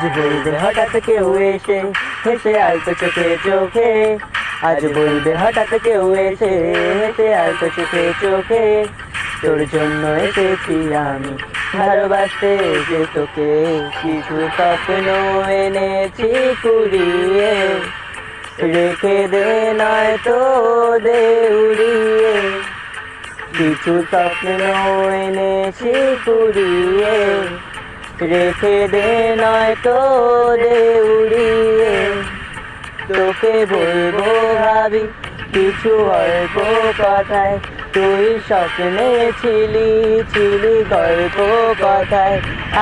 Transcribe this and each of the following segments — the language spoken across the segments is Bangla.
আজ বলবে হঠাৎ কেউ এসে হেসে আলতো চোখে চোখে, আজ বলবে হঠাৎ কেউ এসে হেসে আলতো চোখে চোখে, তোর জন্য এসেছি আমি ভালোবাসতে যে তোকে, কিছু স্বপ্ন এনেছি কুড়িয়ে, রেখে দে নয়তো দে উড়িয়ে, কিছু স্বপ্ন এনেছি কুড়িয়ে, রেখে দে নয়তো দে উড়িয়ে, তোকে বলবো ভাবি কিছু অল্প কথায়, তুই স্বপ্নে ছিলি ছিলি গল্প কথায়,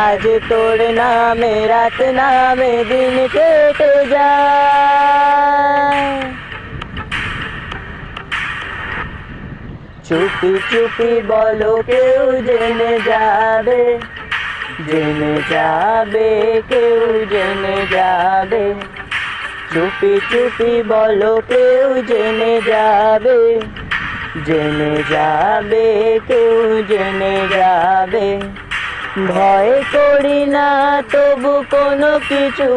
আজ তোর নামে রাত নামে দিন কেটে যায়। চুপি চুপি বলো কেউ জেনে যাবে, জেনে যাবে কেউ জেনে যাবে, চুপি চুপি বলো কেউ জেনে যাবে, জেনে যাবে কেউ জেনে যাবে, ভয় করি না তবু কোনো কিছু,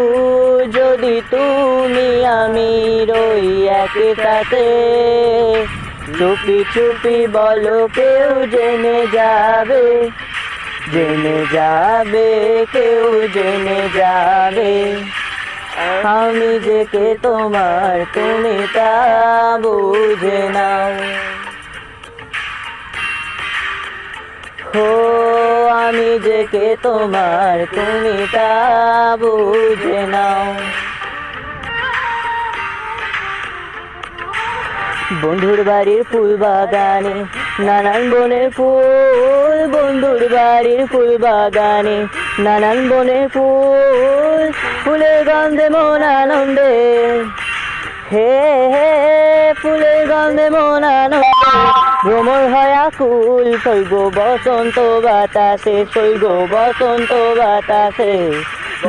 যদি তুমি আমি রই একসাথে, চুপি চুপি বলো কেউ জেনে যাবে, জেনে যাবে কেউ জেনে যাবে, আমি যে কে তোমার তুমি তা বুঝে নাও, হো আমি যে কে তোমার তুমি তা বুঝে নাও। বন্ধুর বাড়ির ফুল বাগানে নানান বনের ফুল, বন্ধুর বাড়ির ফুল বাগানে নানান বনের ফুল, ফুলের গন্ধে মন আনন্দে, হে হে ফুলের গন্ধে মন আনন্দে, ভ্রমর হয় আকুল, সইব বসন্ত বাতাসে, সইব বসন্ত বাতাসে,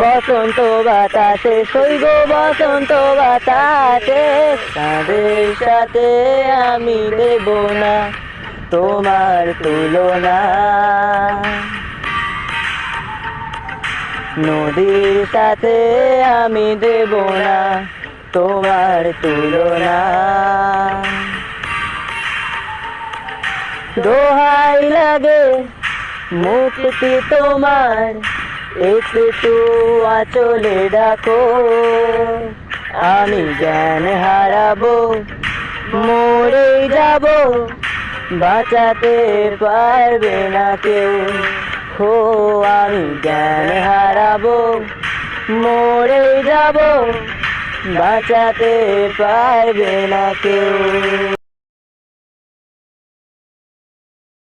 বসন্ত বাতাসে, সইব বসন্ত বাতাসে, তাদের সাথে আমি দেব না তোমার তুলনা, নদীর সাথে আমি দেব না তোমার তুলনা, দোহাই লাগে মুক্তি তোমার, একটু আঁচলে ডাকো, আমি জ্ঞান হারাবো মরে যাব, বাঁচাতে পারবে না কেউ, হো আমি জ্ঞান হারাবো মরে যাব, বাঁচাতে পারবে না কেউ।